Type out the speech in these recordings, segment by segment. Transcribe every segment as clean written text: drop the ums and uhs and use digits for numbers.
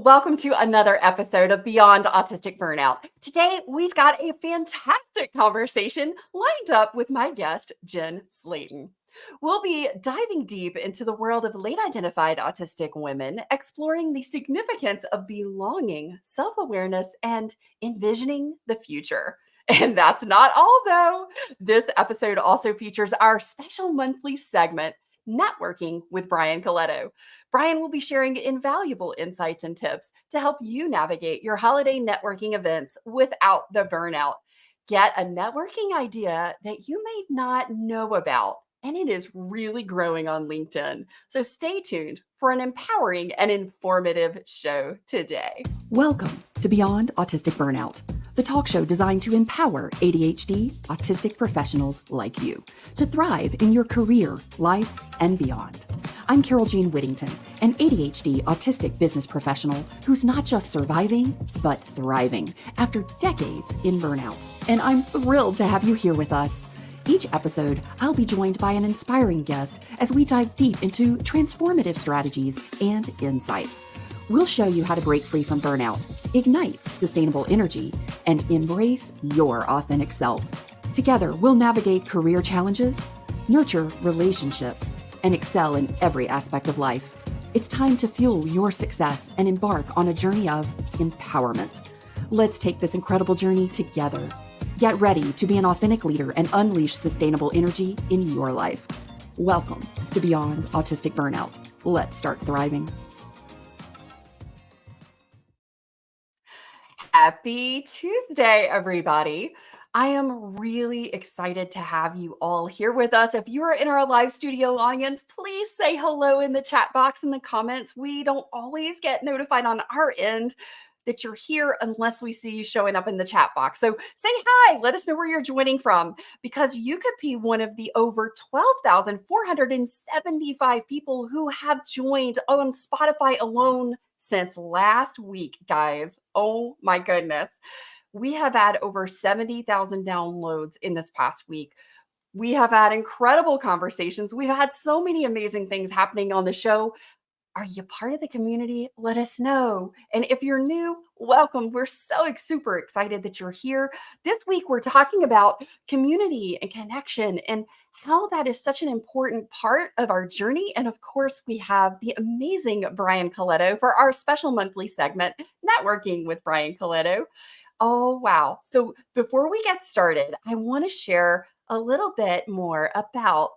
Welcome to another episode of Beyond Autistic Burnout. Today, we've got a fantastic conversation lined up with my guest, Jen Slaton. We'll be diving deep into the world of late identified autistic women, exploring the significance of belonging, self awareness, and envisioning the future. And that's not all, though. This episode also features our special monthly segment, Networking with Brian Coletto. Brian will be sharing invaluable insights and tips to help you navigate your holiday networking events without the burnout. Get a networking idea that you may not know about, and it is really growing on LinkedIn. So stay tuned for an empowering and informative show today. Welcome to Beyond Autistic Burnout, the talk show designed to empower ADHD autistic professionals like you to thrive in your career, life, and beyond. I'm Carole Jean Whittington, an ADHD autistic business professional who's not just surviving, but thriving after decades in burnout. And I'm thrilled to have you here with us. Each episode, I'll be joined by an inspiring guest as we dive deep into transformative strategies and insights. We'll show you how to break free from burnout, ignite sustainable energy, and embrace your authentic self. Together, we'll navigate career challenges, nurture relationships, and excel in every aspect of life. It's time to fuel your success and embark on a journey of empowerment. Let's take this incredible journey together. Get ready to be an authentic leader and unleash sustainable energy in your life. Welcome to Beyond Autistic Burnout. Let's start thriving. Happy Tuesday, everybody. I am really excited to have you all here with us. If you are in our live studio audience, please say hello in the chat box in the comments. We don't always get notified on our end that you're here unless we see you showing up in the chat box. So say hi, let us know where you're joining from, because you could be one of the over 12,475 people who have joined on Spotify alone since last week, guys. Oh my goodness. We have had over 70,000 downloads in this past week. We have had incredible conversations. We've had so many amazing things happening on the show. Are you part of the community? Let us know. And if you're new, welcome. We're so super excited that you're here. This week, we're talking about community and connection and how that is such an important part of our journey. And of course, we have the amazing Brian Coletto for our special monthly segment, Networking with Brian Coletto. Oh, wow. So before we get started, I want to share a little bit more about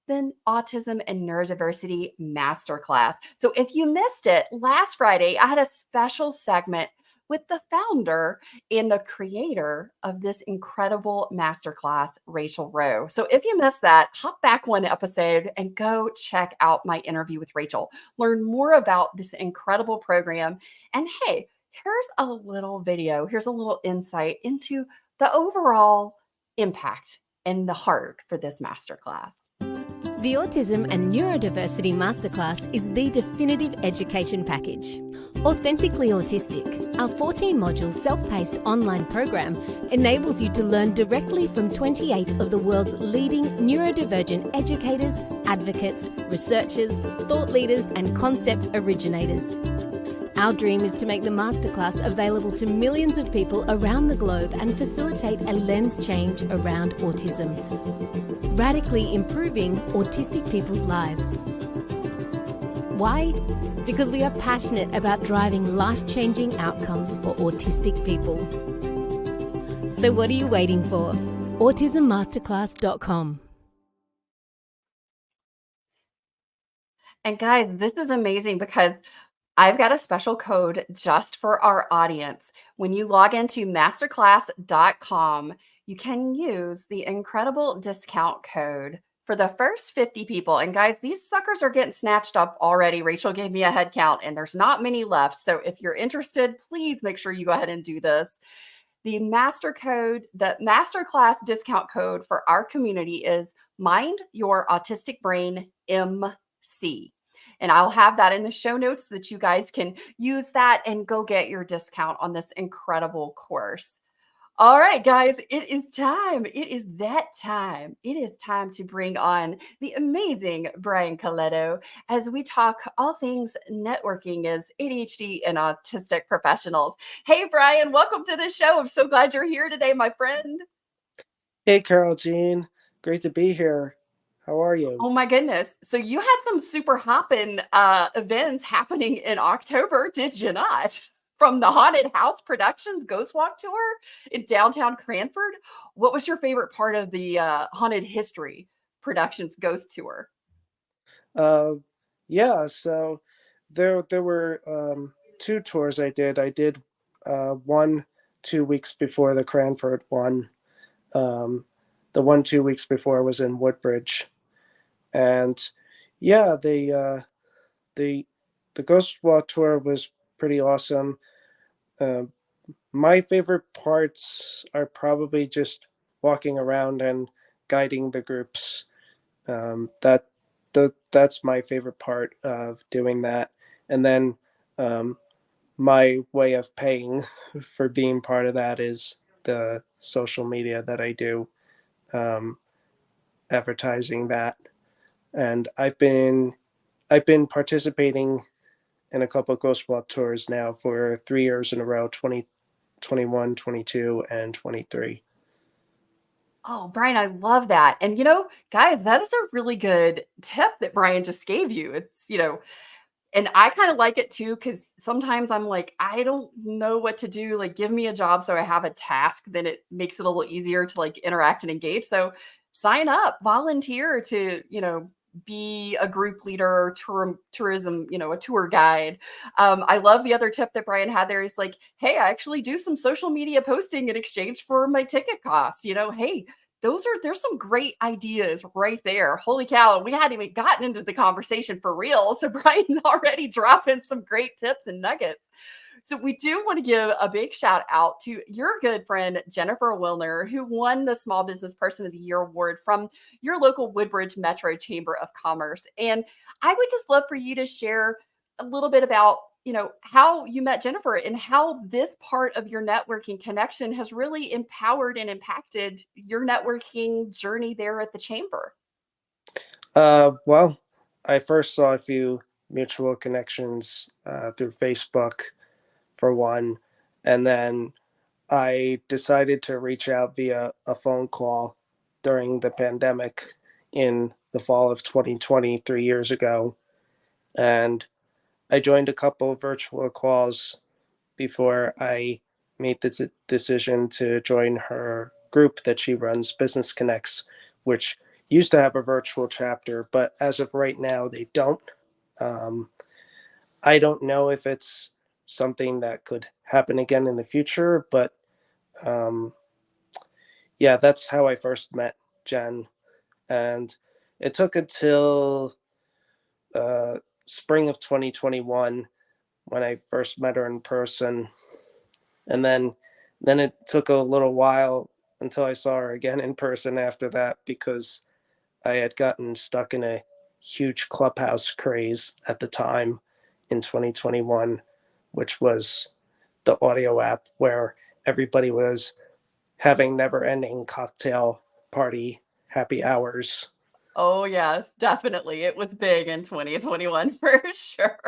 the Autism and Neurodiversity Masterclass. So if you missed it, last Friday, I had a special segment with the founder and the creator of this incredible masterclass, Rachel Rowe. So if you missed that, hop back one episode and go check out my interview with Rachel. Learn more about this incredible program. And hey, here's a little video. Here's a little insight into the overall impact and the heart for this masterclass. The Autism and Neurodiversity Masterclass is the definitive education package. Authentically Autistic, our 14-module self-paced online program enables you to learn directly from 28 of the world's leading neurodivergent educators, advocates, researchers, thought leaders, and concept originators. Our dream is to make the masterclass available to millions of people around the globe and facilitate a lens change around autism, radically improving autistic people's lives. Why? Because we are passionate about driving life-changing outcomes for autistic people. So what are you waiting for? autismmasterclass.com. And guys, this is amazing because I've got a special code just for our audience. When you log into masterclass.com, you can use the incredible discount code for the first 50 people. And guys, these suckers are getting snatched up already. Rachel gave me a head count and there's not many left. So if you're interested, please make sure you go ahead and do this. The masterclass discount code for our community is Mind Your Autistic Brain MC. And I'll have that in the show notes so that you guys can use that and go get your discount on this incredible course. All right, guys, it is time. It is that time. It is time to bring on the amazing Brian Coletto as we talk all things networking as ADHD and autistic professionals. Hey, Brian, welcome to the show. I'm so glad you're here today, my friend. Hey, Carole Jean. Great to be here. How are you? Oh my goodness. So you had some super hopping events happening in October, did you not? From the Haunted House Productions Ghost Walk Tour in downtown Cranford. What was your favorite part of the Haunted History Productions Ghost Tour? Uh, yeah, so there were two tours I did. I did one 2 weeks before the Cranford one. Um, the one 2 weeks before was in Woodbridge, and yeah, the the Ghost Walk tour was pretty awesome. Uh, my favorite parts are probably just walking around and guiding the groups. That's my favorite part of doing that. And then um, my way of paying for being part of that is the social media that I do, um, advertising that. And I've been participating in a couple of Ghost Walk tours now for 3 years in a row, 2021, 22, and 23. Oh, Brian, I love that. And guys, that is a really good tip that Brian just gave you. And I kind of like it too, because sometimes I'm like, I don't know what to do. Like, give me a job so I have a task, then it makes it a little easier to like interact and engage. So sign up, volunteer to, be a group leader, tourism, a tour guide. I love the other tip that Brian had there. Is like, hey, I actually do some social media posting in exchange for my ticket cost. Hey, there's some great ideas right there. Holy cow. We hadn't even gotten into the conversation for real. So Brian's already dropping some great tips and nuggets. So we do want to give a big shout out to your good friend, Jennifer Wilner, who won the Small Business Person of the Year award from your local Woodbridge Metro Chamber of Commerce. And I would just love for you to share a little bit about how you met Jennifer and how this part of your networking connection has really empowered and impacted your networking journey there at the chamber. Well, I first saw a few mutual connections through Facebook for one, and then I decided to reach out via a phone call during the pandemic in the fall of 2020, 3 years ago. And I joined a couple of virtual calls before I made the decision to join her group that she runs, Business Connects, which used to have a virtual chapter, but as of right now, they don't. Um, I don't know if it's something that could happen again in the future, but um, yeah, that's how I first met Jen. And it took until uh, spring of 2021 when I first met her in person. And then it took a little while until I saw her again in person after that because I had gotten stuck in a huge Clubhouse craze at the time in 2021, which was the audio app where everybody was having never ending cocktail party happy hours. Oh, yes, definitely. It was big in 2021 for sure.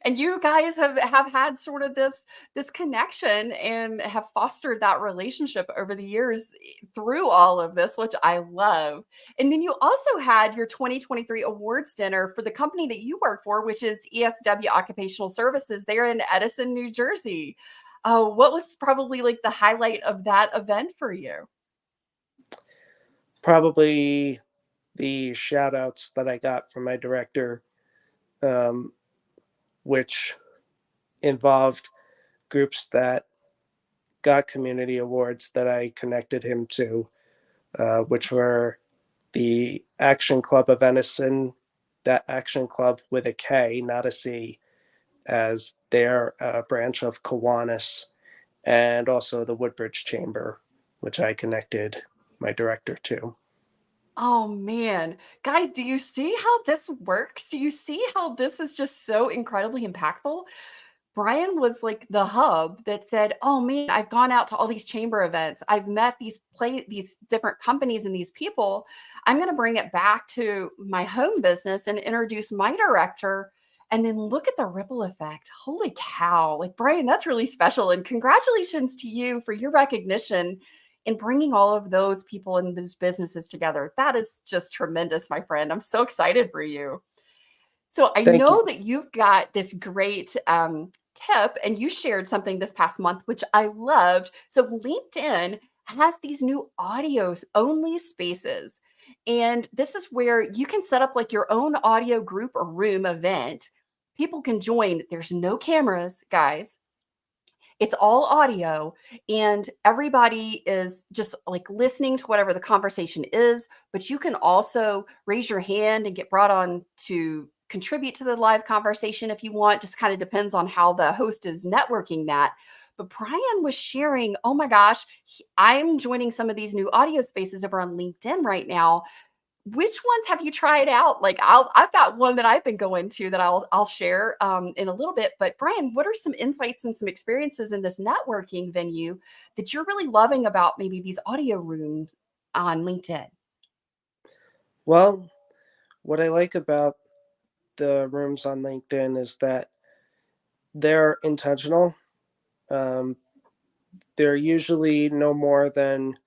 And you guys have had sort of this connection and have fostered that relationship over the years through all of this, which I love. And then you also had your 2023 awards dinner for the company that you work for, which is ESW Occupational Services there in Edison, New Jersey. Oh, what was probably like the highlight of that event for you? Probably the shout outs that I got from my director, um, which involved groups that got community awards that I connected him to, which were the Action Club of Edison, that Action Club with a K, not a C, as their branch of Kiwanis, and also the Woodbridge Chamber, which I connected my director to. Oh man. Guys, do you see how this works? Do you see how this is just so incredibly impactful? Brian was like the hub that said, "Oh man, I've gone out to all these chamber events. I've met these different companies and these people. I'm going to bring it back to my home business and introduce my director." And then look at the ripple effect. Holy cow. Like, Brian, that's really special. And congratulations to you for your recognition in bringing all of those people and those businesses together. That is just tremendous, my friend. I'm so excited for you. So I Thank know you. that you've got this great tip, and you shared something this past month, which I loved. So LinkedIn has these new audio only spaces. And this is where you can set up like your own audio group or room event. People can join. There's no cameras, guys. It's all audio, and everybody is just like listening to whatever the conversation is, but you can also raise your hand and get brought on to contribute to the live conversation if you want. Just kind of depends on how the host is networking that. But Brian was sharing, oh my gosh, I'm joining some of these new audio spaces over on LinkedIn right now. Which ones have you tried out? Like I've got one that I've been going to that I'll share in a little bit. But Brian, what are some insights and some experiences in this networking venue that you're really loving about maybe these audio rooms on LinkedIn? Well, what I like about the rooms on LinkedIn is that they're intentional. Um, they're usually no more than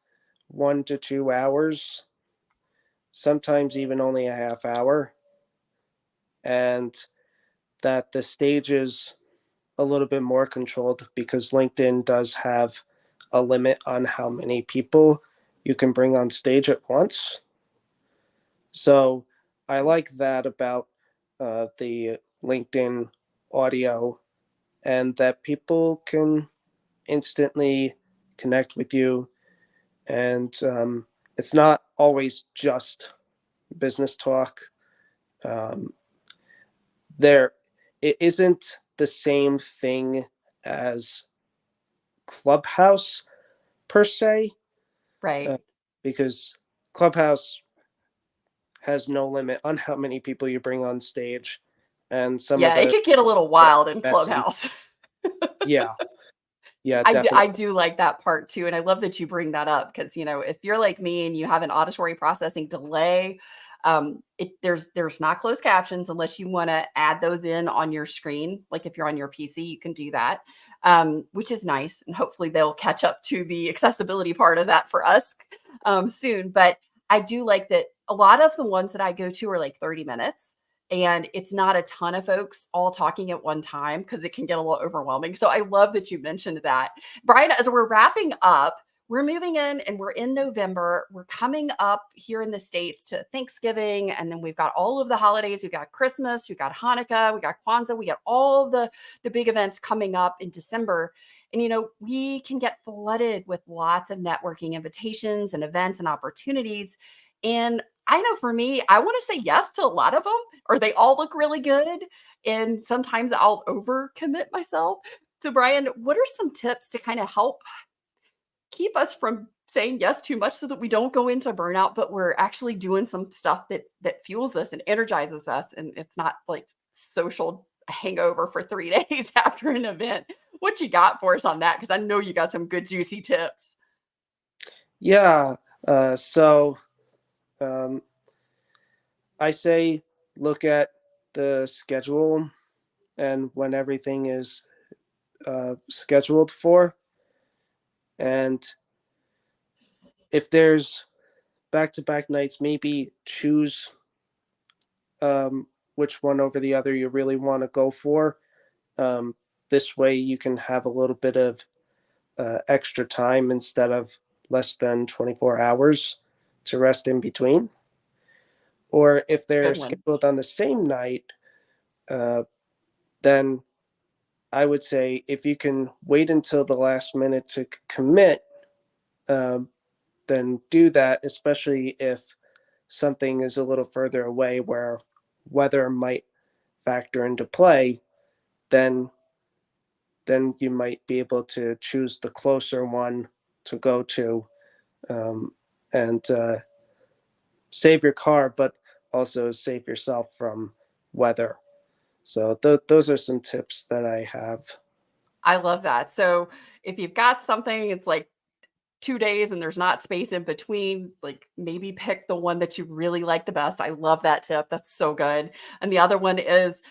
1 to 2 hours, sometimes even only a half hour, and that the stage is a little bit more controlled because LinkedIn does have a limit on how many people you can bring on stage at once. So I like that about the LinkedIn audio, and that people can instantly connect with you. And it's not always just business talk. Um, there, it isn't the same thing as Clubhouse per se, Right. uh, because Clubhouse has no limit on how many people you bring on stage, and some of Yeah, it the could get a little get wild in messy. Clubhouse. Yeah, yeah, I definitely. do like that part too, and I love that you bring that up because, if you're like me and you have an auditory processing delay, there's not closed captions unless you wanna add those in on your screen. Like, if you're on your PC, you can do that, which is nice, and hopefully they'll catch up to the accessibility part of that for us, soon. But I do like that a lot of the ones that I go to are like 30 minutes, and it's not a ton of folks all talking at one time because it can get a little overwhelming. So I love that you mentioned that. Brian, as we're wrapping up, we're moving in and we're in November. We're coming up here in the States to Thanksgiving. And then we've got all of the holidays. We've got Christmas, we've got Hanukkah, we got Kwanzaa, we got all the big events coming up in December. And we can get flooded with lots of networking invitations and events and opportunities. And I know for me, I want to say yes to a lot of them, or they all look really good. And sometimes I'll overcommit myself. So, Brian, what are some tips to kind of help keep us from saying yes too much so that we don't go into burnout, but we're actually doing some stuff that fuels us and energizes us, and it's not like social hangover for 3 days after an event. What you got for us on that? Because I know you got some good juicy tips. Yeah. So um, I say look at the schedule and when everything is scheduled for. And if there's back to back nights, maybe choose which one over the other you really want to go for. Um, this way you can have a little bit of extra time instead of less than 24 hours to rest in between. Or if they're Good one. scheduled on the same night, uh, then I would say if you can wait until the last minute to commit, um, then do that, especially if something is a little further away where weather might factor into play, then you might be able to choose the closer one to go to, and save your car, but also save yourself from weather. So those are some tips that I have. I love that. So if you've got something, it's like 2 days and there's not space in between, like maybe pick the one that you really like the best. I love that tip. That's so good. And the other one is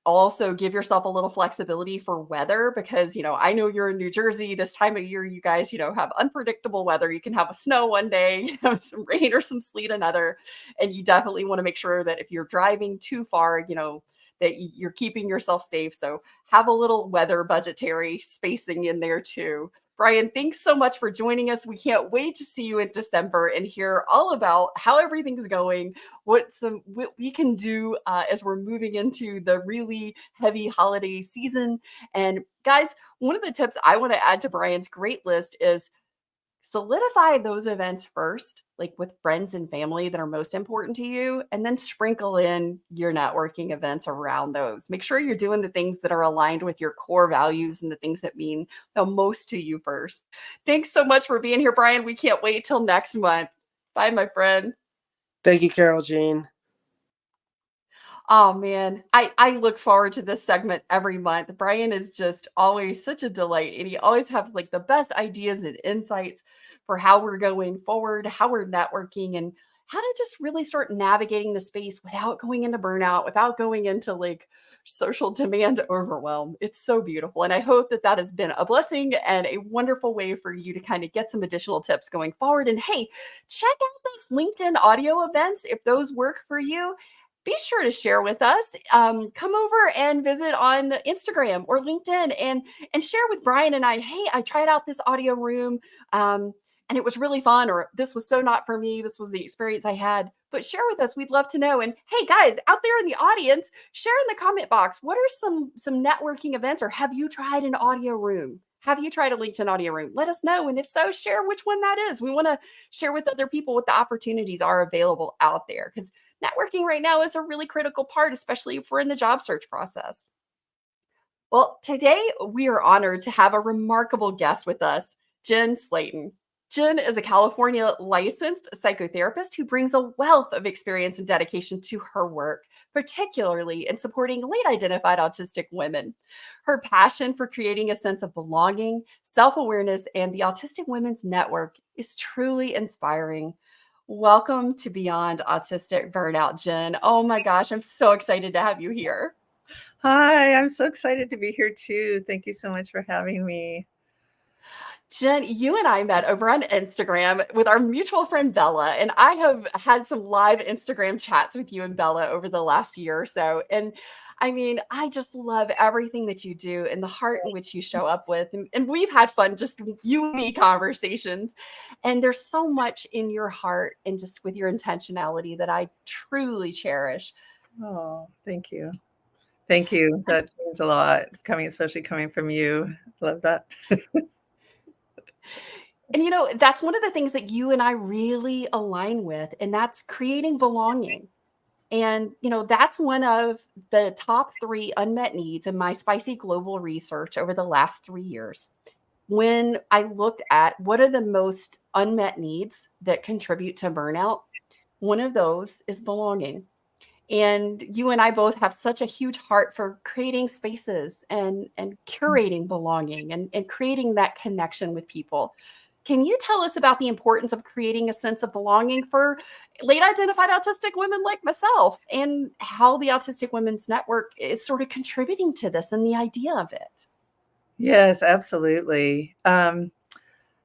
also give yourself a little flexibility for weather because, I know you're in New Jersey this time of year, you guys, have unpredictable weather. You can have a snow one day, some rain or some sleet another. And you definitely want to make sure that if you're driving too far, that you're keeping yourself safe. So have a little weather budgetary spacing in there too. Brian, thanks so much for joining us. We can't wait to see you in December and hear all about how everything's going, what we can do as we're moving into the really heavy holiday season. And guys, one of the tips I want to add to Brian's great list is solidify those events first, like with friends and family that are most important to you, and then sprinkle in your networking events around those. Make sure you're doing the things that are aligned with your core values and the things that mean the most to you first. Thanks so much for being here, Brian. We can't wait till next month. Bye, my friend. Thank you, Carole Jean. Oh man, I look forward to this segment every month. Brian is just always such a delight, and he always has like the best ideas and insights for how we're going forward, how we're networking, and how to just really start navigating the space without going into burnout, without going into like social demand overwhelm. It's so beautiful, and I hope that that has been a blessing and a wonderful way for you to kind of get some additional tips going forward. And hey, check out those LinkedIn audio events if those work for you. Be sure to share with us. Come over and visit on Instagram or LinkedIn and share with Brian and I. Hey, I tried out this audio room, and it was really fun. Or this was so not for me. This was the experience I had. But share with us. We'd love to know. And hey, guys out there in the audience, share in the comment box. What are some networking events, or have you tried an audio room? Have you tried a LinkedIn audio room? Let us know. And if so, share which one that is. We want to share with other people what the opportunities are available out there because networking right now is a really critical part, especially if we're in the job search process. Well, today we are honored to have a remarkable guest with us, Jen Slaton. Jen is a California licensed psychotherapist who brings a wealth of experience and dedication to her work, particularly in supporting late identified autistic women. Her passion for creating a sense of belonging, self awareness, and the Autistic Women's Network is truly inspiring. Welcome to Beyond Autistic Burnout, Jen. Oh my gosh, I'm so excited to have you here. Hi, I'm so excited to be here too. Thank you so much for having me. Jen, you and I met over on Instagram with our mutual friend Bella, and I have had some live Instagram chats with you and Bella over the last year or so. And I mean, I just love everything that you do and the heart in which you show up with. And we've had fun, just you and me conversations. And there's so much in your heart and just with your intentionality that I truly cherish. Oh, thank you. Thank you. That means a lot especially coming from you. Love that. And that's one of the things that you and I really align with, and that's creating belonging. And, that's one of the top 3 unmet needs in my spicy global research over the last 3 years. When I looked at what are the most unmet needs that contribute to burnout, one of those is belonging. And you and I both have such a huge heart for creating spaces and curating belonging and creating that connection with people. Can you tell us about the importance of creating a sense of belonging for late identified autistic women like myself and how the Autistic Women's Network is sort of contributing to this and the idea of it? Yes, absolutely. Yeah,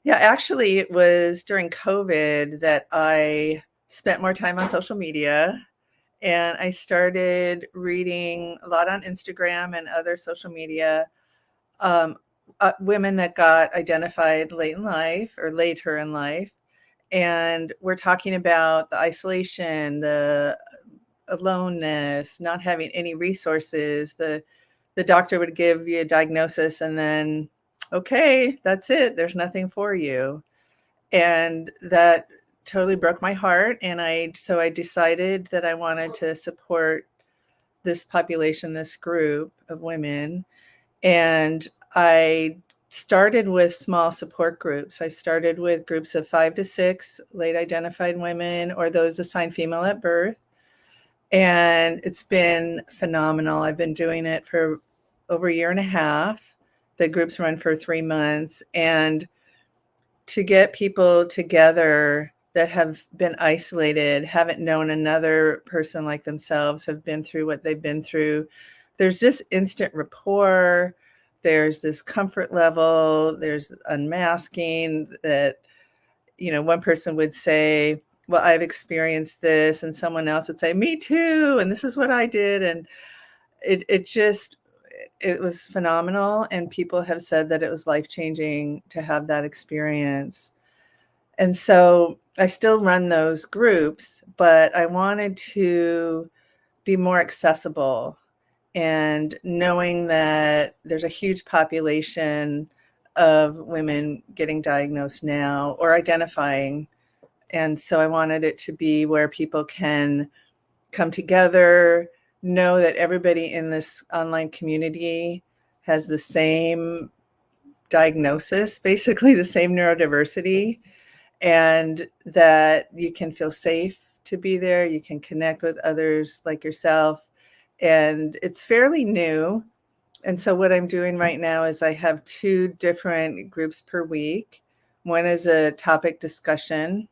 actually, it was during COVID that I spent more time on social media. And I started reading a lot on Instagram and other social media, women that got identified late in life or later in life. And we're talking about the isolation, the aloneness, not having any resources. The doctor would give you a diagnosis and then, okay, that's it. There's nothing for you. And that totally broke my heart. And so I decided that I wanted to support this population, this group of women. And I started with small support groups. I started with groups of 5 to 6 late identified women or those assigned female at birth. And it's been phenomenal. I've been doing it for over a year and a half. The groups run for 3 months. And to get people together that have been isolated, haven't known another person like themselves, have been through what they've been through, there's just instant rapport. There's this comfort level. There's unmasking that, one person would say, well, I've experienced this, and someone else would say, me too, and this is what I did. And it was phenomenal. And people have said that it was life-changing to have that experience. And so I still run those groups, but I wanted to be more accessible, and knowing that there's a huge population of women getting diagnosed now or identifying. And so I wanted it to be where people can come together, know that everybody in this online community has the same diagnosis, basically the same neurodiversity, and that you can feel safe to be there. You can connect with others like yourself. And it's fairly new. And so what I'm doing right now is I have 2 different groups per week. One is a topic discussion.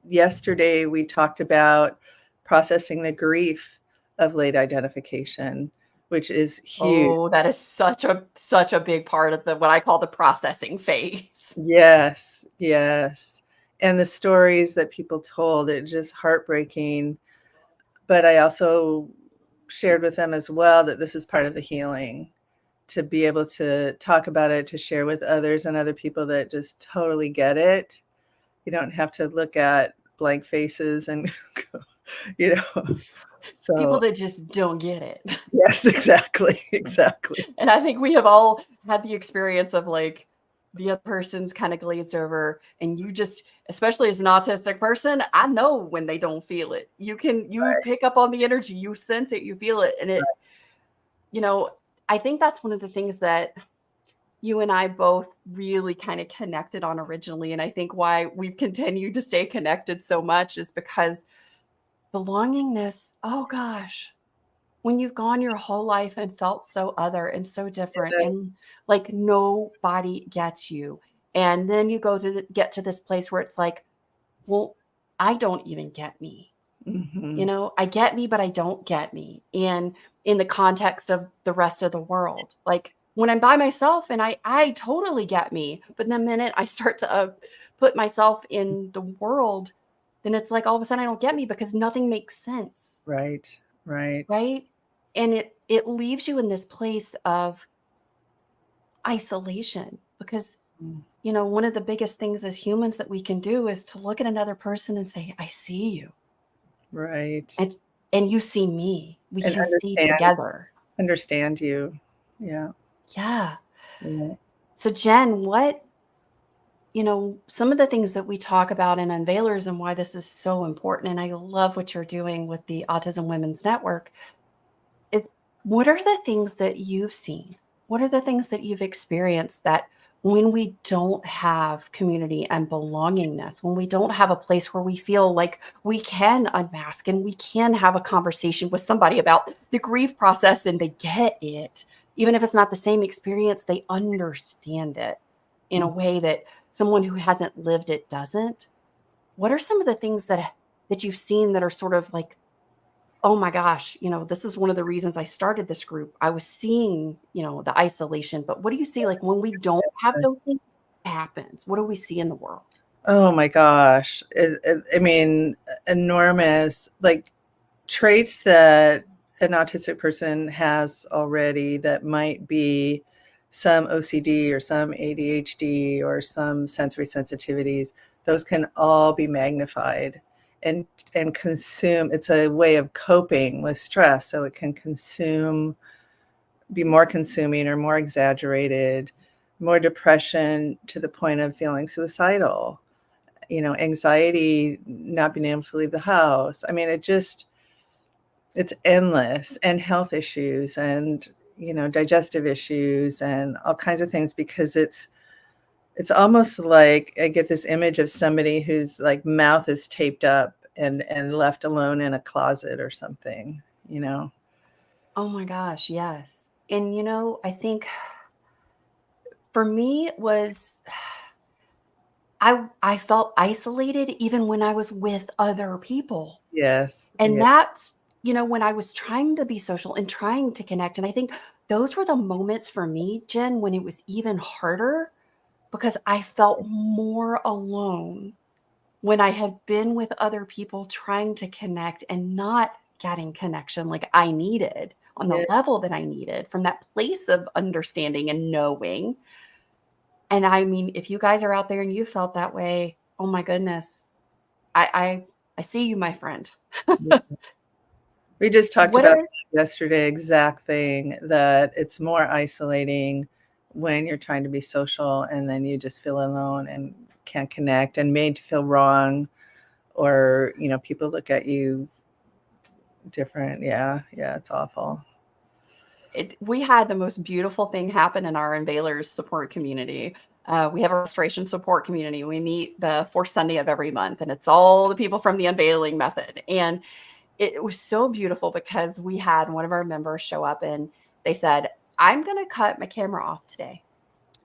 Yesterday, we talked about processing the grief of late identification, which is huge. Oh, that is such a big part of what I call the processing phase. Yes, yes. And the stories that people told, it's just heartbreaking. But I also shared with them as well that this is part of the healing, to be able to talk about it, to share with others and other people that just totally get it. You don't have to look at blank faces and, People so that just don't get it. yes, exactly, exactly. And I think we have all had the experience of like the other person's kind of glazed over, and you just, especially as an autistic person, I know when they don't feel it. You Right, pick up on the energy, you sense it, you feel it. And you know, I think that's one of the things that you and I both really kind of connected on originally. And I think why we've continued to stay connected so much is because belongingness, oh gosh, when you've gone your whole life and felt so other and so different, right. and like nobody gets you. And then you get to this place where it's like, well, I don't even get me. Mhm. I get me, but I don't get me. And in the context of the rest of the world, like when I'm by myself and I totally get me, but the minute I start to put myself in the world, then it's like all of a sudden I don't get me because nothing makes sense, Right, right. right? And it leaves you in this place of isolation because Mm, one of the biggest things as humans that we can do is to look at another person and say, I see you. right. And and you see me. We And can see understand together. understand you. Yeah, Yeah. yeah. So Jen, some of the things that we talk about in Unveilers and why this is so important, and I love what you're doing with the Autism Women's Network, is what are the things that you've seen? What are the things that you've experienced that when we don't have community and belongingness, when we don't have a place where we feel like we can unmask and we can have a conversation with somebody about the grief process and they get it, even if it's not the same experience, they understand it in a Mm. way that someone who hasn't lived it doesn't. What are some of the things that you've seen that are sort of like, oh my gosh, this is one of the reasons I started this group. I was seeing, the isolation, but what do you see like when we don't have those things happens? What do we see in the world? Oh my gosh. I mean, enormous, like, traits that an autistic person has already that might be some OCD or some ADHD or some sensory sensitivities, those can all be magnified and consume. It's a way of coping with stress, so it can be more consuming or more exaggerated, more depression to the point of feeling suicidal, anxiety, not being able to leave the house. I mean, it's endless, and health issues and, digestive issues and all kinds of things, because it's almost like I get this image of somebody whose like mouth is taped up and left alone in a closet or something, you know? Oh my gosh, yes. And I think for me it was I felt isolated even when I was with other people. Yes. And Yeah. that's, when I was trying to be social and trying to connect. And I think those were the moments for me, Jen, when it was even harder because I felt more alone when I had been with other people trying to connect and not getting connection like I needed on the Yeah. level that I needed from that place of understanding and knowing. And I mean, if you guys are out there and you felt that way, oh my goodness, I see you, my friend. We just talked What about are yesterday, exact thing, that it's more isolating when you're trying to be social and then you just feel alone and can't connect and made to feel wrong, or, people look at you different. Yeah. Yeah. It's awful. we had the most beautiful thing happen in our Unveilers support community. We have a restoration support community. We meet the fourth Sunday of every month, and it's all the people from the unveiling method. And it was so beautiful because we had one of our members show up and they said, I'm going to cut my camera off today.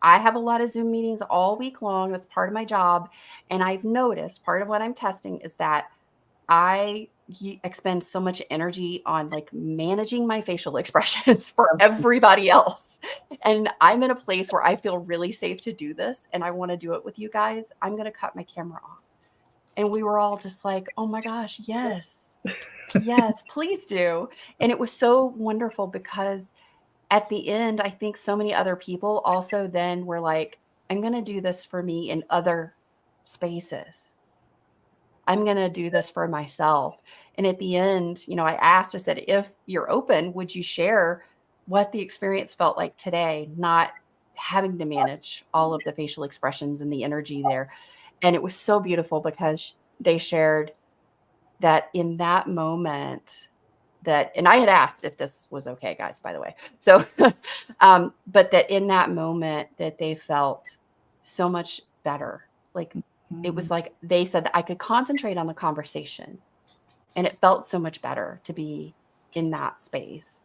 I have a lot of Zoom meetings all week long. That's part of my job. And I've noticed part of what I'm testing is that expend so much energy on like managing my facial expressions for everybody else. And I'm in a place where I feel really safe to do this and I want to do it with you guys. I'm going to cut my camera off. And we were all just like, oh my gosh, yes, yes, please do. And it was so wonderful because at the end, I think so many other people also then were like, I'm going to do this for me in other spaces. I'm going to do this for myself. And at the end, I said, if you're open, would you share what the experience felt like today, not having to manage all of the facial expressions and the energy there. And it was so beautiful because they shared that in that moment and I had asked if this was okay, guys, by the way. So, but that in that moment that they felt so much better. Like it was like they said that I could concentrate on the conversation and it felt so much better to be in that space.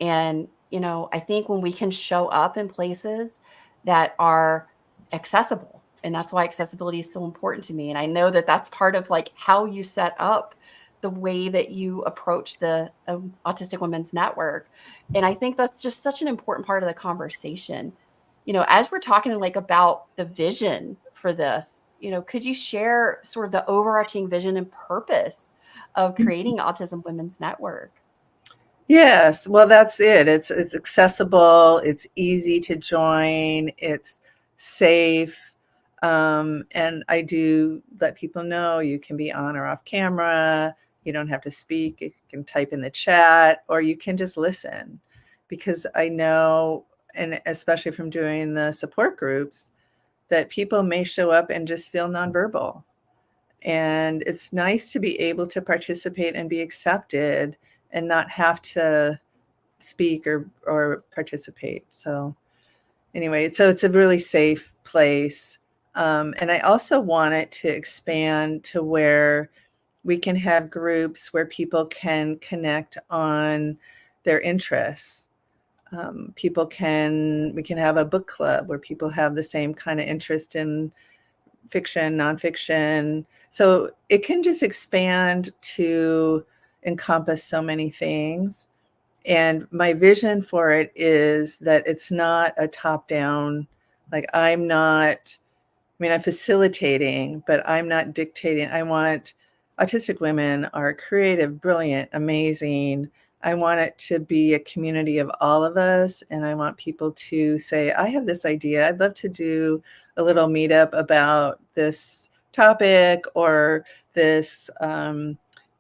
And, I think when we can show up in places that are accessible, and that's why accessibility is so important to me. And I know that that's part of like how you set up the way that you approach the Autistic Women's Network. And I think that's just such an important part of the conversation. As we're talking like about the vision for this, could you share sort of the overarching vision and purpose of creating Autism Women's Network? Yes, well, that's it. It's accessible, it's easy to join, it's safe. And I do let people know you can be on or off camera. You don't have to speak. You can type in the chat or you can just listen, because I know, and especially from doing the support groups, that people may show up and just feel nonverbal. And it's nice to be able to participate and be accepted and not have to speak or participate. So anyway, so it's a really safe place. And I also want it to expand to where we can have groups where people can connect on their interests. We can have a book club where people have the same kind of interest in fiction, nonfiction. So it can just expand to encompass so many things. And my vision for it is that it's not a top-down, like I'm facilitating, but I'm not dictating. I want autistic women are creative, brilliant, amazing. I want it to be a community of all of us. And I want people to say, I have this idea. I'd love to do a little meetup about this topic or this,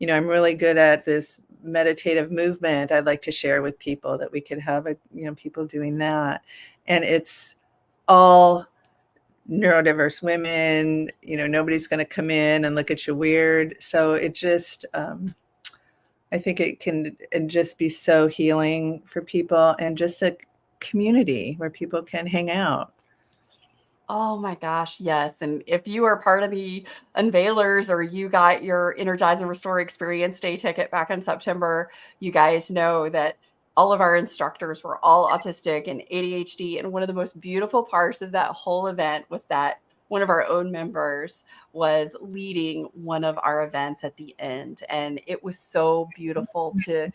I'm really good at this meditative movement. I'd like to share with people that we could have people doing that. And it's all neurodiverse women, nobody's going to come in and look at you weird. So it just, I think it can just be so healing for people and just a community where people can hang out. Oh my gosh, yes. And if you are part of the unveilers or you got your Energize and Restore Experience Day ticket back in September, you guys know that all of our instructors were all autistic and ADHD. And one of the most beautiful parts of that whole event was that one of our own members was leading one of our events at the end. And it was so beautiful to,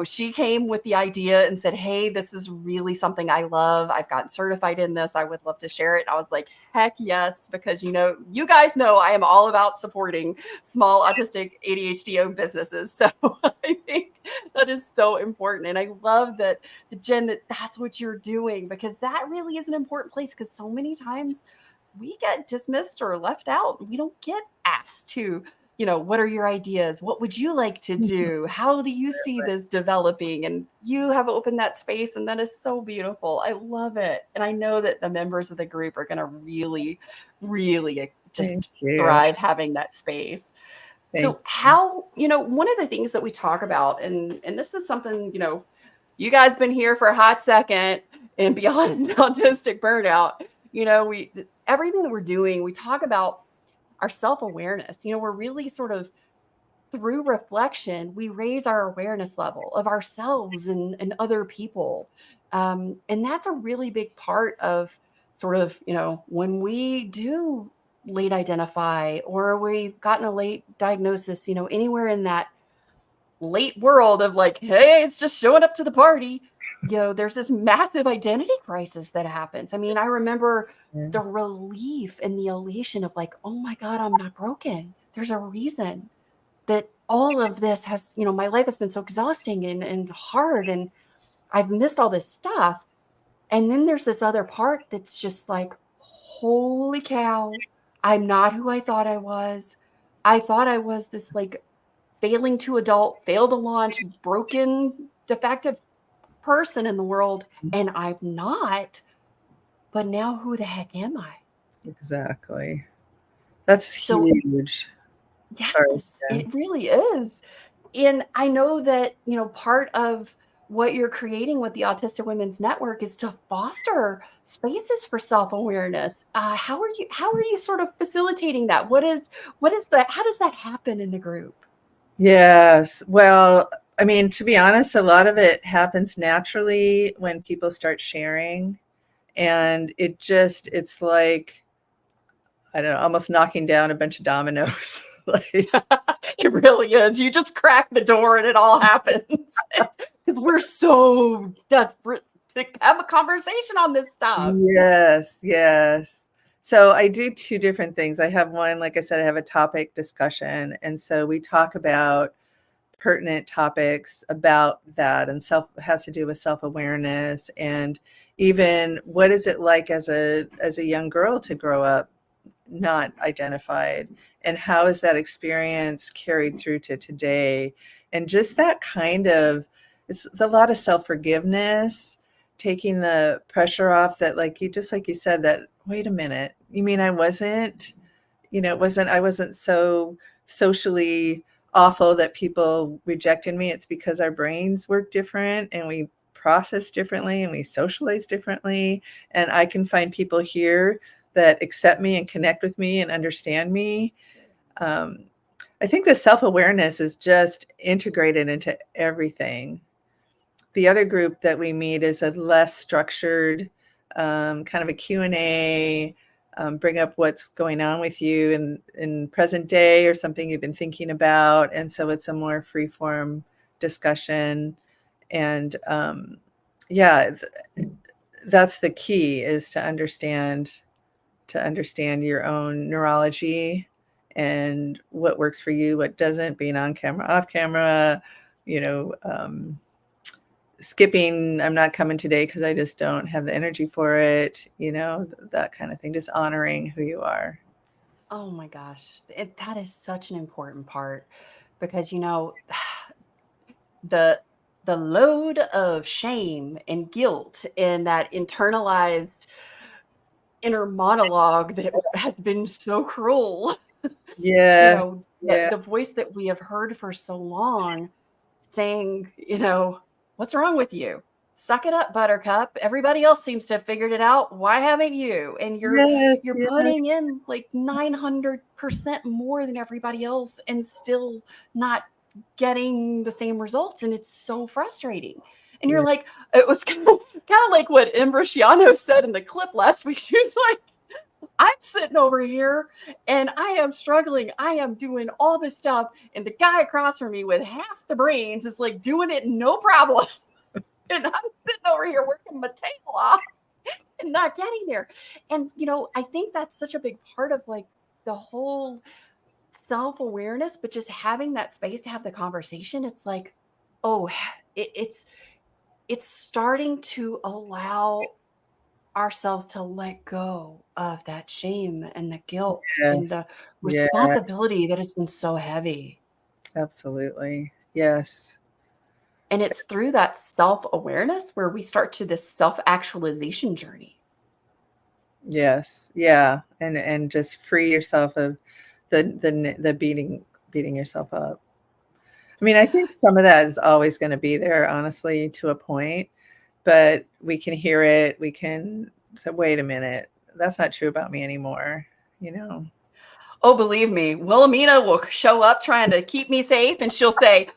she came with the idea and said, "Hey, this is really something I love. I've gotten certified in this. I would love to share it." I was like, heck yes, because you guys know I am all about supporting small autistic ADHD owned businesses. So I think that is so important. And I love that, Jen, that's what you're doing, because that really is an important place, because so many times we get dismissed or left out. We don't get asked to, what are your ideas? What would you like to do? How do you see this developing? And you have opened that space, and that is so beautiful. I love it. And I know that the members of the group are going to really, really just thrive having that space. So how, one of the things that we talk about, and this is something, you guys been here for a hot second and Beyond Autistic Burnout, everything that we're doing, we talk about our self-awareness. We're really sort of, through reflection, we raise our awareness level of ourselves and other people. And that's a really big part of sort of, when we do late identify or we've gotten a late diagnosis, anywhere in that late world of like, hey, it's just showing up to the party, there's this massive identity crisis that happens. I mean, I remember the relief and the elation of like, oh my God, I'm not broken. There's a reason that all of this has, my life has been so exhausting and hard, and I've missed all this stuff. And then there's this other part that's just like, holy cow, I'm not who I thought I was. I thought I was this like failing to adult, failed to launch, broken, defective person in the world. And I'm not. But now who the heck am I? Exactly. That's so huge. Yes, it really is. And I know that, part of what you're creating with the Autistic Women's Network is to foster spaces for self-awareness. How are you sort of facilitating that? How does that happen in the group? Yes. Well, I mean, to be honest, a lot of it happens naturally when people start sharing, and it's like, I don't know, almost knocking down a bunch of dominoes. It really is. You just crack the door and it all happens. Because we're so desperate to have a conversation on this stuff. Yes, yes. So I do two different things. I have one, like I said, I have a topic discussion. And so we talk about pertinent topics about that, and has to do with self-awareness, and even what is it like as a young girl to grow up not identified, and how is that experience carried through to today, and just that kind of, it's a lot of self-forgiveness, taking the pressure off that, like you said, that, wait a minute, you mean I wasn't so socially awful that people rejected me. It's because our brains work different and we process differently and we socialize differently. And I can find people here that accept me and connect with me and understand me. I think the self-awareness is just integrated into everything. The other group that we meet is a less structured, kind of a Q&A, bring up what's going on with you in present day or something you've been thinking about. And so it's a more free-form discussion. And that's the key, is to understand your own neurology and what works for you, what doesn't, being on camera, off camera, skipping, I'm not coming today because I just don't have the energy for it, that kind of thing, just honoring who you are. Oh my gosh. That is such an important part, because, the load of shame and guilt and that internalized inner monologue that has been so cruel. Yes. The voice that we have heard for so long saying, what's wrong with you? suck it up, buttercup. Everybody else seems to have figured it out. Why haven't you? And Yes, you're yes, putting in like 900% more than everybody else and still not getting the same results. And it's so frustrating. And you're yeah, like, it was kind of like what Imbriciano said in the clip last week. She was like, I'm sitting over here and I am struggling. I am doing all this stuff. And the guy across from me with half the brains is like doing it no problem. And I'm sitting over here working my tail off and not getting there. And, I think that's such a big part of like the whole self-awareness, but just having that space to have the conversation. It's like, oh, it's starting to allow ourselves to let go of that shame and the guilt and yes, the yeah, responsibility that has been so heavy. absolutely. Yes, And it's through that self-awareness where we start to this self-actualization journey. yes, yeah, and just free yourself of the beating yourself up. I mean, I think some of that is always going to be there, honestly, to a point, but we can hear it. We can say, wait a minute, that's not true about me anymore, you know? Oh, believe me, Wilhelmina will show up trying to keep me safe and she'll say,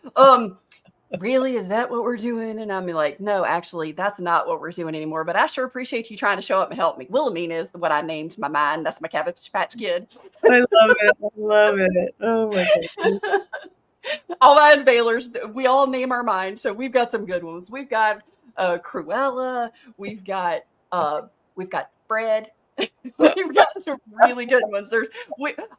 really, is that what we're doing? And I'm like, no, actually, that's not what we're doing anymore. But I sure appreciate you trying to show up and help me. Wilhelmina is what I named my mind. That's my Cabbage Patch Kid. I love it. I love it. Oh my goodness. All my unveilers, we all name our mind. So we've got some good ones. We've got Cruella. We've got Fred. We've got some really good ones.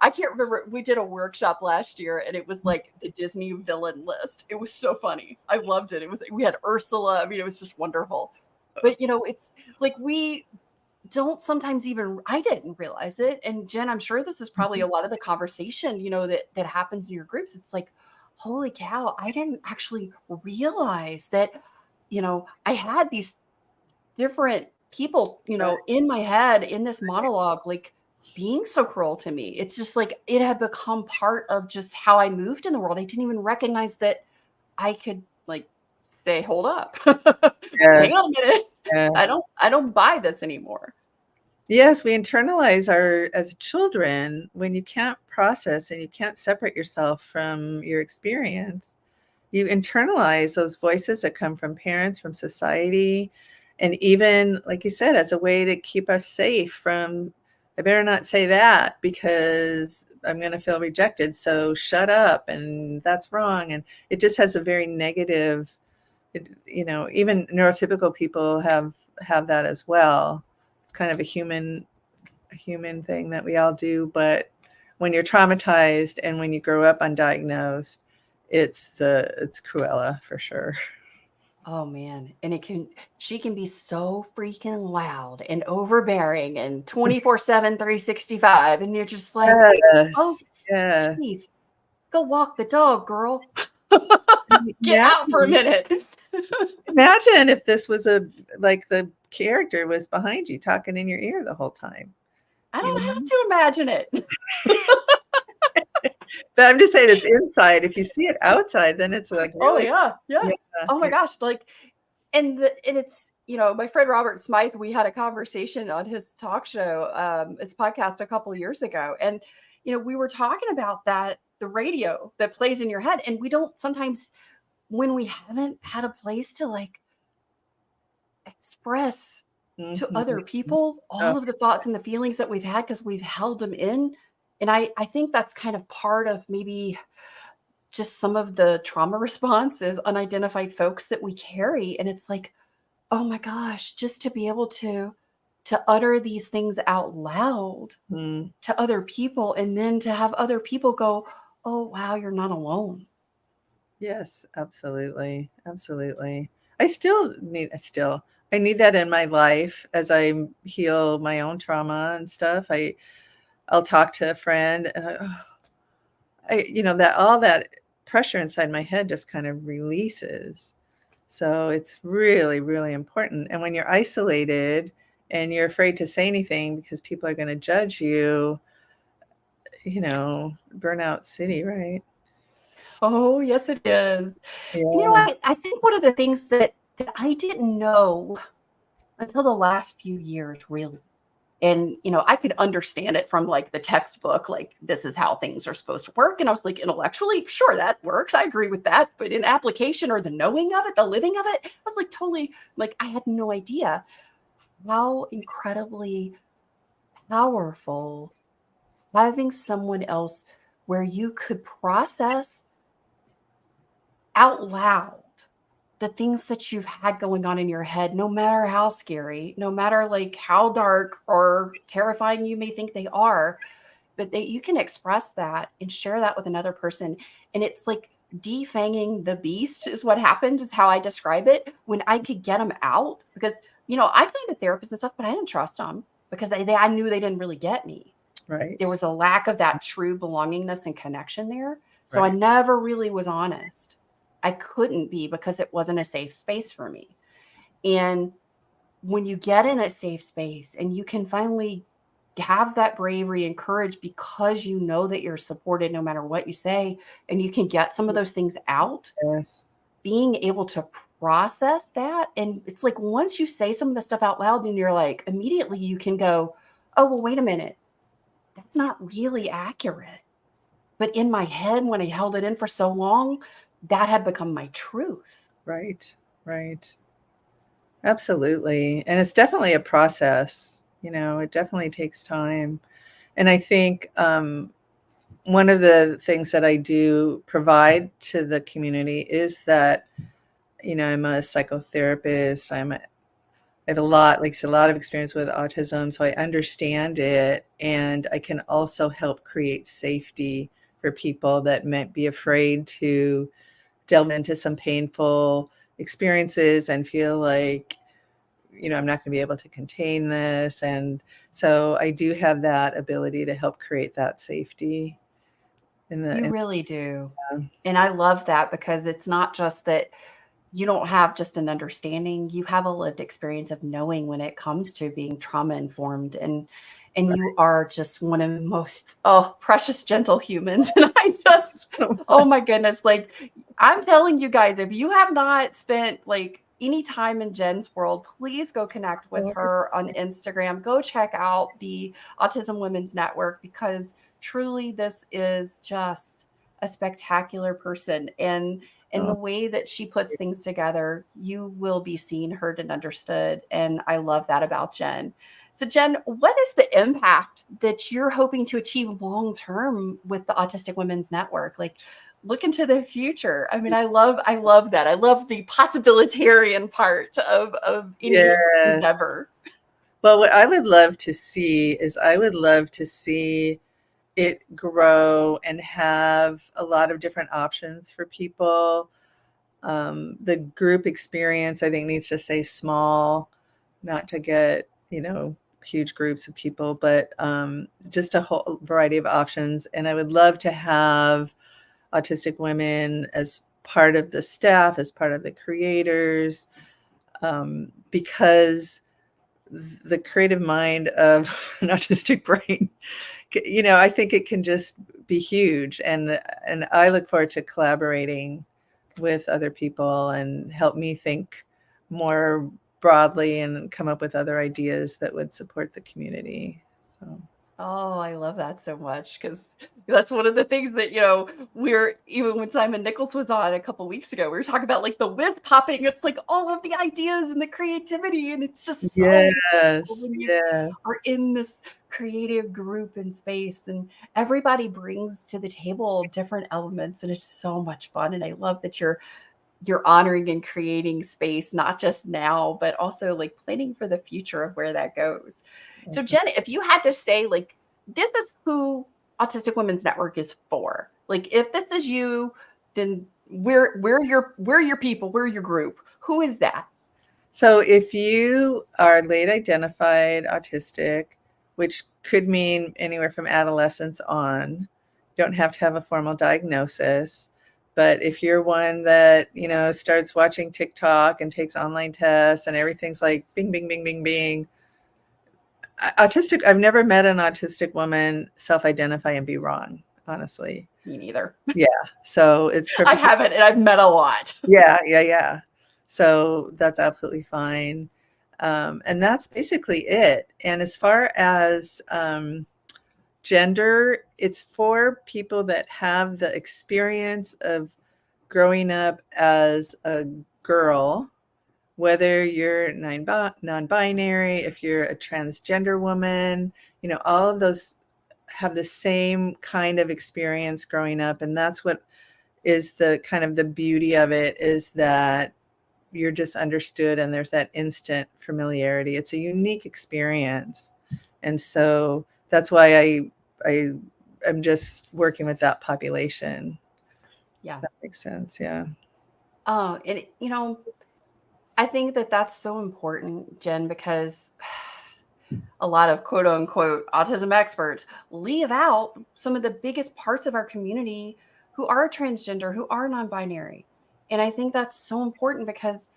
I can't remember. We did a workshop last year, and it was like the Disney villain list. It was so funny. I loved it. We had Ursula. I mean, it was just wonderful. But it's like we don't sometimes even. I didn't realize it. And Jen, I'm sure this is probably a lot of the conversation. That happens in your groups. It's like, holy cow! I didn't actually realize that. I had these different people, in my head in this monologue, like being so cruel to me. It's just like it had become part of just how I moved in the world. I didn't even recognize that I could like say, hold up. Hang on Yes. a minute. Yes. I don't buy this anymore. Yes, we internalize as children when you can't process and you can't separate yourself from your experience. You internalize those voices that come from parents, from society, and even, like you said, as a way to keep us safe from, I better not say that because I'm going to feel rejected. So shut up, and that's wrong. And it just has a very negative, even neurotypical people have that as well. It's kind of a human thing that we all do. But when you're traumatized and when you grow up undiagnosed, it's Cruella for sure. Oh man. And she can be so freaking loud and overbearing and 24/7, 365. And you're just like, oh, Yes. Yeah. jeez, go walk the dog, girl. Get out for a Imagine, minute. imagine if this was like the character was behind you talking in your ear the whole time. I You don't have know? to imagine it. But I'm just saying it's inside. If you see it outside, then it's like Oh really, yeah. Yeah. yeah, Oh my yeah. gosh. Like, and it's, my friend Robert Smythe, we had a conversation on his talk show, his podcast a couple of years ago. And, we were talking about the radio that plays in your head. And we don't sometimes, when we haven't had a place to like express to Mhm. other people Oh, all of the thoughts and the feelings that we've had because we've held them in. And I think that's kind of part of maybe just some of the trauma response is unidentified folks that we carry. And it's like, oh my gosh, just to be able to utter these things out loud mm. to other people and then to have other people go, oh wow, you're not alone. Yes, absolutely. Absolutely. I need that in my life as I heal my own trauma and stuff. I'll talk to a friend and that all that pressure inside my head just kind of releases. So it's really, really important. And when you're isolated and you're afraid to say anything because people are going to judge you, burnout city, right? Oh, yes, it is. And Yeah. I think one of the things that that I didn't know until the last few years, really. And, I could understand it from like the textbook, like this is how things are supposed to work. And I was like, intellectually, sure, that works. I agree with that. But in application or the knowing of it, the living of it, I was like totally like, I had no idea how incredibly powerful having someone else where you could process out loud the things that you've had going on in your head, no matter how scary, no matter like how dark or terrifying you may think they are, but that you can express that and share that with another person. And it's like defanging the beast is what happened, is how I describe it, when I could get them out. Because, I played a therapist and stuff, but I didn't trust them because I knew they didn't really get me. Right. There was a lack of that true belongingness and connection there. So Right. I never really was honest. I couldn't be because it wasn't a safe space for me. And when you get in a safe space and you can finally have that bravery and courage because you know that you're supported no matter what you say, and you can get some of those things out, Yes. being able to process that. And it's like once you say some of the stuff out loud and you're like, immediately you can go, oh, well, wait a minute. That's not really accurate. But in my head, when I held it in for so long, that had become my truth. Right. Right. Absolutely. And it's definitely a process, it definitely takes time. And I think one of the things that I do provide to the community is that, I'm a psychotherapist. I have a lot, like I said, a lot of experience with autism, so I understand it. And I can also help create safety for people that might be afraid to delve into some painful experiences and feel like, I'm not going to be able to contain this. And so I do have that ability to help create that safety. You really do. And I love that because it's not just that you don't have just an understanding, you have a lived experience of knowing when it comes to being trauma informed. And you are just one of the most precious, gentle humans. And I just, oh my goodness, like I'm telling you guys, if you have not spent like any time in Jen's world, please go connect with her on Instagram. Go check out the Autism Women's Network, because truly this is just a spectacular person. And in the way that she puts things together, you will be seen, heard, and understood. And I love that about Jen. So Jen, what is the impact that you're hoping to achieve long-term with the Autistic Women's Network? Like, look into the future. I mean, I love that. I love the possibilitarian part of any endeavor. Well, what I would love to see is it grow and have a lot of different options for people. The group experience, I think, needs to stay small, not to get, huge groups of people, but just a whole variety of options. And I would love to have autistic women as part of the staff, as part of the creators, because the creative mind of an autistic brain, I think it can just be huge. And I look forward to collaborating with other people and help me think more broadly and come up with other ideas that would support the community. So. Oh, I love that so much, because that's one of the things that, even when Simon Nichols was on a couple weeks ago, we were talking about like the whiz popping. It's like all of the ideas and the creativity. And it's just so cool when you are in this creative group and space, and everybody brings to the table different elements, and it's so much fun. And I love that you're honoring and creating space, not just now, but also like planning for the future of where that goes. So Jen, if you had to say, like, this is who Autistic Women's Network is for, like, if this is you, then we're your people, we're your group. Who is that? So if you are late identified autistic, which could mean anywhere from adolescence on, don't have to have a formal diagnosis. But if you're one that, starts watching TikTok and takes online tests and everything's like bing, bing, bing, bing, bing. Autistic, I've never met an autistic woman self-identify and be wrong, honestly. Me neither. Yeah. So it's perfect. I haven't, and I've met a lot. Yeah. So that's absolutely fine. And that's basically it. And as far as gender, it's for people that have the experience of growing up as a girl, whether you're non-binary, if you're a transgender woman, all of those have the same kind of experience growing up. And that's what is the kind of the beauty of it, is that you're just understood and there's that instant familiarity. It's a unique experience. And so that's why I'm just working with that population. Yeah. That makes sense. Yeah. Oh, and I think that that's so important, Jen, because a lot of quote unquote autism experts leave out some of the biggest parts of our community who are transgender, who are non-binary. And I think that's so important because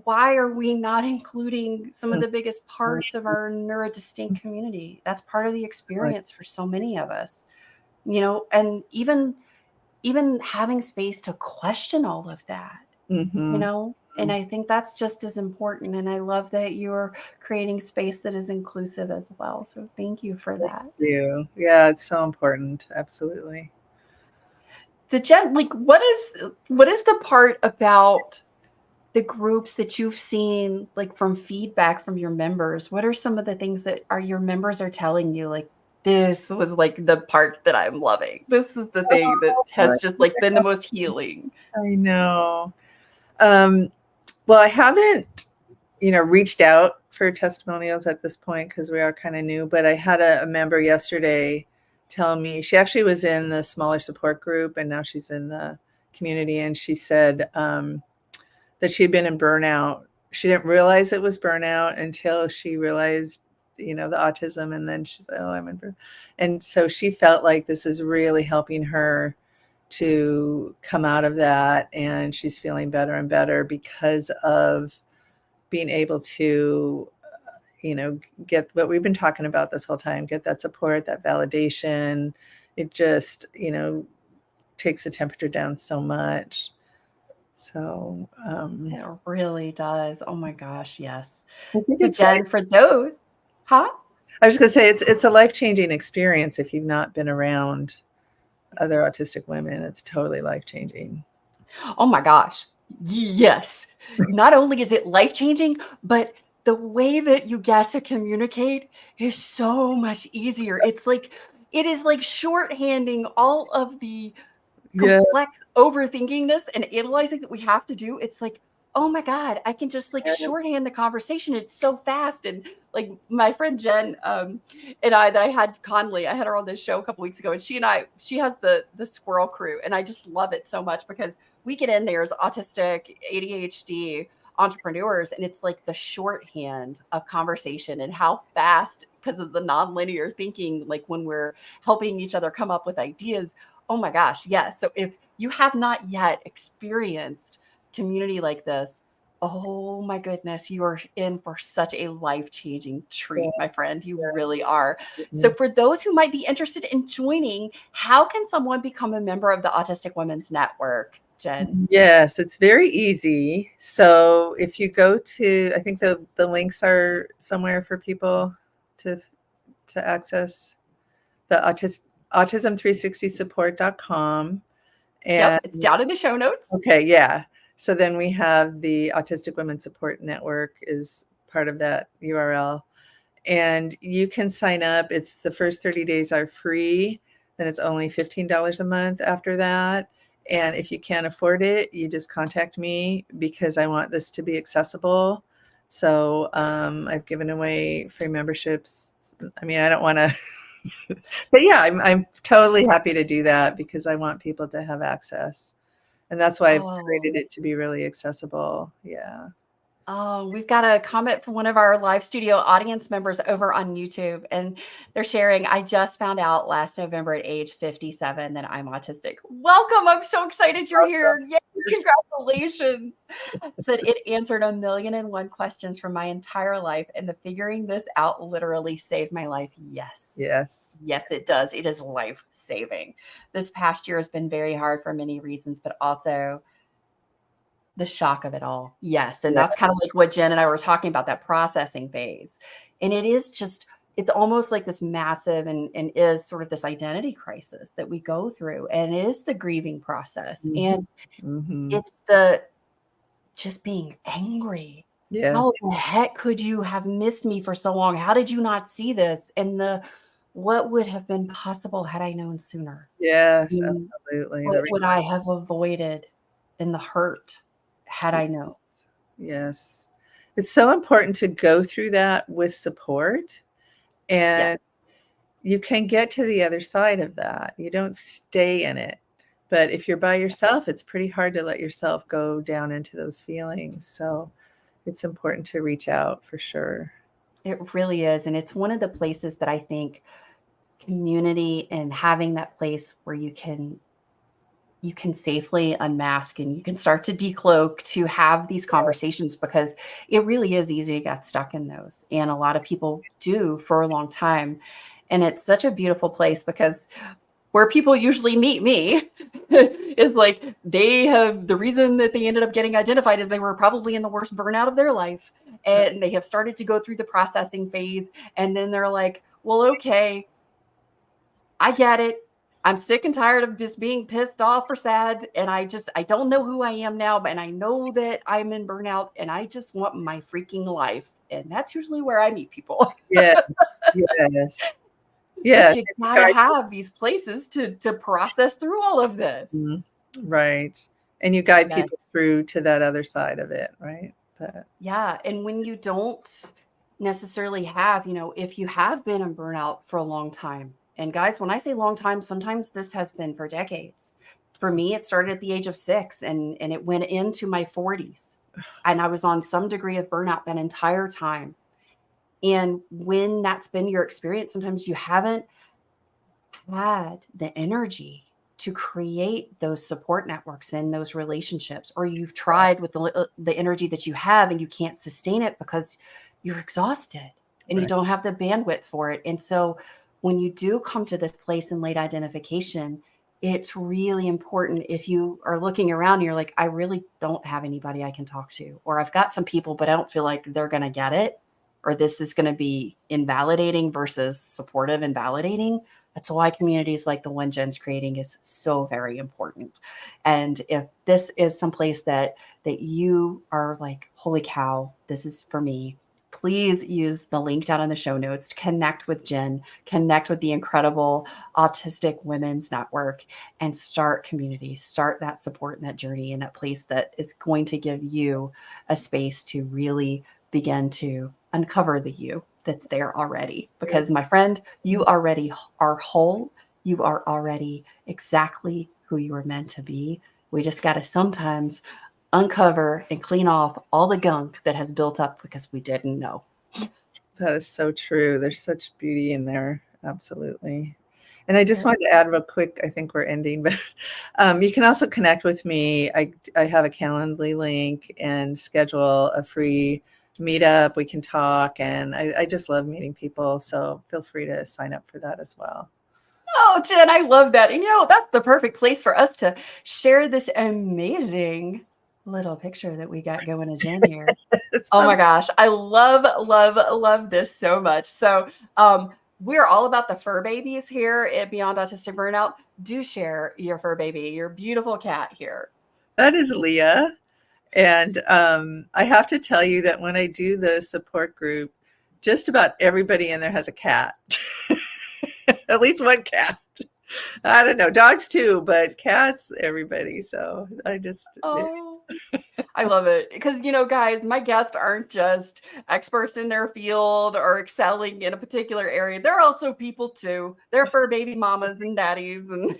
why are we not including some of the biggest parts of our neurodistinct community? That's part of the experience for so many of us, and even having space to question all of that, and I think that's just as important. And I love that you're creating space that is inclusive as well. So thank you for that. Thank you. Yeah, it's so important. Absolutely. So Jen, what is the part about the groups that you've seen, from feedback from your members? What are some of the things that your members are telling you, this was the part that I'm loving? This is the thing that has just been the most healing. I know. Well, I haven't, reached out for testimonials at this point because we are kind of new, but I had a member yesterday tell me, she actually was in the smaller support group and now she's in the community. And she said that she'd been in burnout. She didn't realize it was burnout until she realized, the autism. And then she's like, oh, I'm in burnout. And so she felt like this is really helping her to come out of that. And she's feeling better and better because of being able to, get what we've been talking about this whole time, get that support, that validation. It just, takes the temperature down so much. So it really does. Oh my gosh, yes. I think So Jen, for those, huh? I was just going to say it's a life-changing experience if you've not been around other autistic women. It's totally life-changing. Oh my gosh. Yes. Not only is it life-changing, but the way that you get to communicate is so much easier. It is shorthanding all of the complex overthinkingness and analyzing that we have to do. It's oh my God, I can just shorthand the conversation. It's so fast. And my friend Jen and that I had Conley, I had her on this show a couple weeks ago, and she has the Squirrel Crew. And I just love it so much because we get in there as autistic, ADHD entrepreneurs, and it's the shorthand of conversation and how fast, because of the nonlinear thinking, when we're helping each other come up with ideas. Oh my gosh, yes. So if you have not yet experienced community like this, oh my goodness, you are in for such a life-changing treat, my friend. You really are. So for those who might be interested in joining, how can someone become a member of the Autistic Women's Network, Jen? Yes, it's very easy. So if you go to, I think the links are somewhere for people to access the autism360support.com. Yep, it's down in the show notes. Okay, yeah. So then we have the Autistic Women Support Network is part of that URL. And you can sign up. It's the first 30 days are free. Then it's only $15 a month after that. And if you can't afford it, you just contact me because I want this to be accessible. So I've given away free memberships. I mean, I don't want to, but yeah, I'm totally happy to do that because I want people to have access. And that's why I've created it to be really accessible. Yeah. Oh, we've got a comment from one of our live studio audience members over on YouTube, and they're sharing, I just found out last November at age 57 that I'm autistic. Welcome. I'm so excited you're here. Yay, congratulations. Said it answered 1,000,001 questions from my entire life, and the figuring this out literally saved my life. Yes. Yes. Yes, it does. It is life-saving. This past year has been very hard for many reasons, but also The shock of it all. Yes, and Yeah. that's kind of like what Jen and I were talking about, that processing phase. And it is just, it's almost like this massive and is sort of this identity crisis that we go through, and it is the grieving process. And Mm-hmm. it's the just being angry. Yes. How the heck could you have missed me for so long? How did you not see this? And the what would have been possible had I known sooner? Yes, Mm, absolutely. what would I have avoided in the hurt had I known? Yes. It's so important to go through that with support, Yes. and you can get to the other side of that. You don't stay in it. But if you're by yourself, it's pretty hard to let yourself go down into those feelings. So it's important to reach out for sure. It really is. And it's one of the places that I think community and having that place where you can safely unmask and you can start to decloak, to have these conversations, because it really is easy to get stuck in those. And a lot of people do for a long time. And it's such a beautiful place, because where people usually meet me is like, they have, the reason that they ended up getting identified is they were probably in the worst burnout of their life. And they have started to go through the processing phase. And then they're like, well, okay, I get it. I'm sick and tired of just being pissed off or sad. And I don't know who I am now, but and I know that I'm in burnout and I just want my freaking life. And that's usually where I meet people. Yeah. Yes. But Yes. you gotta have these places to process through all of this. Mhm. Right. And you guide Yes. people through to that other side of it, right? That Yeah. And when you don't necessarily have, if you have been in burnout for a long time, and guys, when I say long time, sometimes this has been for decades. For me, it started at the age of 6 and it went into my 40s. And I was on some degree of burnout that entire time. And when that's been your experience, sometimes you haven't had the energy to create those support networks and those relationships, or you've tried with the energy that you have and you can't sustain it because you're exhausted and you Right. don't have the bandwidth for it. And so when you do come to this place in late identification, it's really important, if you are looking around and you're like, I really don't have anybody I can talk to, or I've got some people, but I don't feel like they're going to get it, or this is going to be invalidating versus supportive and validating. That's why communities like the one Jen's creating is so very important. And if this is someplace that you are like, holy cow, this is for me, please use the link down in the show notes to connect with Jen, connect with the incredible Autistic Women's Network, and start community, start that support and that journey, and that place that is going to give you a space to really begin to uncover the you that's there already. Because my friend, you already are whole. You are already exactly who you were meant to be. We just got to sometimes uncover and clean off all the gunk that has built up because we didn't know. That is so true. There's such beauty in there. Absolutely. And I just wanted to add real quick, I think we're ending, but you can also connect with me. I have a Calendly link and schedule a free meetup. We can talk, and I just love meeting people. So feel free to sign up for that as well. Oh, Jen, I love that. And that's the perfect place for us to share this amazing little picture that we got going to Jen here. Oh my gosh. I love, love, love this so much. So we're all about the fur babies here at Beyond Autistic Burnout. Do share your fur baby, your beautiful cat here. That is Leah. And I have to tell you that when I do the support group, just about everybody in there has a cat. At least one cat. I don't know, dogs too, but cats, everybody. So I just, I love it. Because, guys, my guests aren't just experts in their field or excelling in a particular area. They're also people too. They're fur baby mamas and daddies. And,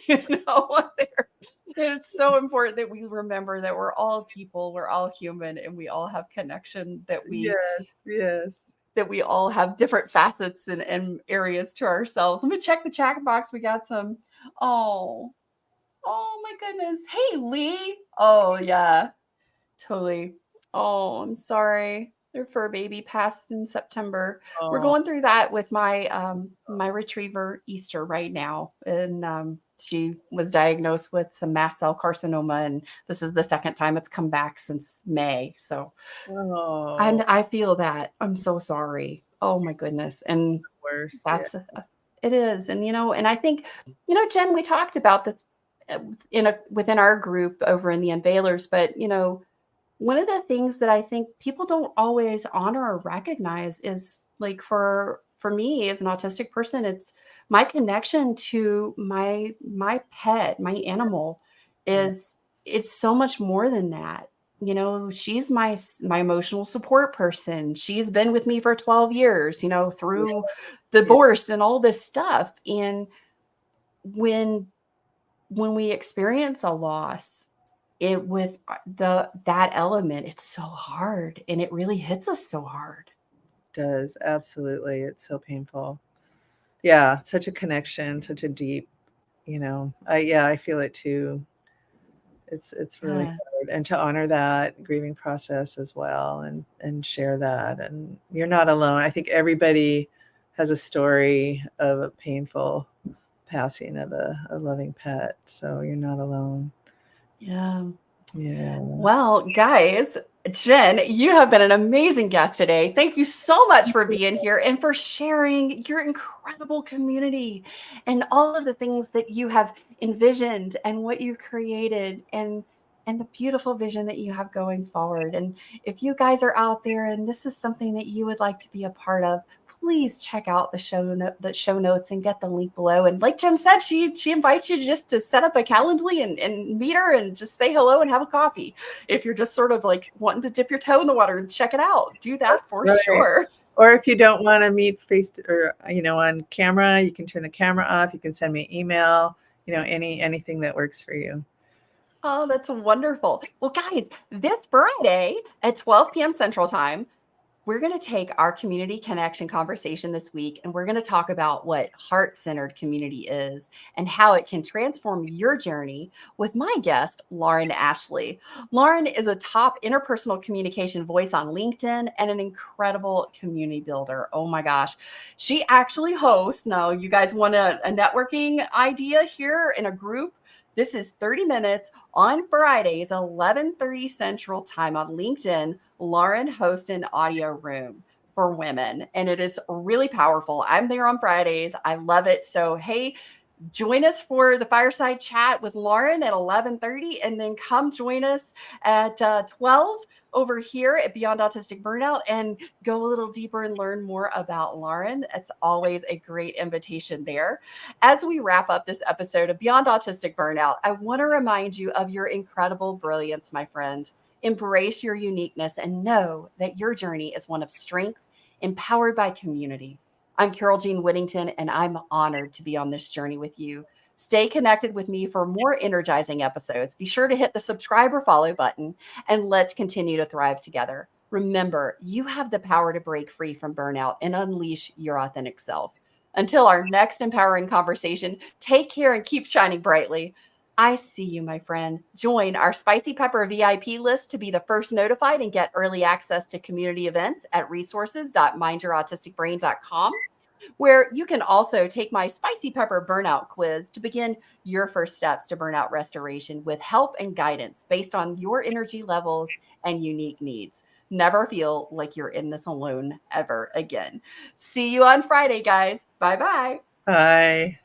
it's so important that we remember that we're all people, we're all human, and we all have connection, that yes. that we all have different facets and areas to ourselves. Let me check the chat box. We got some. Oh my goodness. Hey, Lee. Oh, yeah, totally. Oh, I'm sorry. Their fur baby passed in September. We're going through that with my my retriever Easter right now. And She was diagnosed with some mast cell carcinoma, and this is the second time it's come back since May. So, and Oh, I feel that. I'm so sorry. Oh my goodness. And worst. Yeah. that's it is. And and I think, Jen, we talked about this within our group over in the Unveilers, but one of the things that I think people don't always honor or recognize is like for me as an autistic person, it's my connection to my pet, my animal Yeah. is it's so much more than that. She's my emotional support person. She's been with me for 12 years, through Yeah. divorce and all this stuff. And when we experience a loss, it with that element, it's so hard and it really hits us so hard. Does. Absolutely. It's so painful. Yeah. Such a connection, such a deep, I feel it too. It's really Yeah. hard. And to honor that grieving process as well and share that. And you're not alone. I think everybody has a story of a painful passing of a loving pet. So you're not alone. Yeah. Yeah. Well, guys, Jen, you have been an amazing guest today. Thank you so much for being here and for sharing your incredible community and all of the things that you have envisioned and what you created and the beautiful vision that you have going forward. And if you guys are out there and this is something that you would like to be a part of, please check out the show notes and get the link below. And like Jen said, she invites you just to set up a Calendly and meet her and just say hello and have a coffee. If you're just sort of like wanting to dip your toe in the water and check it out, do that for sure. Or if you don't want to meet face or on camera, you can turn the camera off. You can send me an email. Anything that works for you. Oh, that's wonderful. Well, guys, this Friday at 12 p.m. Central Time, we're going to take our community connection conversation this week, and we're going to talk about what heart-centered community is and how it can transform your journey with my guest, Lauren Ashley. Lauren is a top interpersonal communication voice on LinkedIn and an incredible community builder. Oh my gosh. She actually hosts, now you guys want a networking idea here in a group? This is 30 minutes on Fridays, 11:30 Central Time on LinkedIn. Lauren hosts an audio room for women, and it is really powerful. I'm there on Fridays. I love it. So, hey, join us for the fireside chat with Lauren at 11:30, and then come join us at 12 over here at Beyond Autistic Burnout and go a little deeper and learn more about Lauren. It's always a great invitation there. As we wrap up this episode of Beyond Autistic Burnout, I want to remind you of your incredible brilliance, my friend. Embrace your uniqueness and know that your journey is one of strength, empowered by community. I'm Carole Jean Whittington, and I'm honored to be on this journey with you. Stay connected with me for more energizing episodes. Be sure to hit the subscribe or follow button, and let's continue to thrive together. Remember, you have the power to break free from burnout and unleash your authentic self. Until our next empowering conversation, take care and keep shining brightly. I see you, my friend. Join our Spicy Pepper VIP list to be the first notified and get early access to community events at resources.mindyourautisticbrain.com, where you can also take my Spicy Pepper Burnout quiz to begin your first steps to burnout restoration with help and guidance based on your energy levels and unique needs. Never feel like you're in this alone ever again. See you on Friday, guys. Bye-bye. Bye.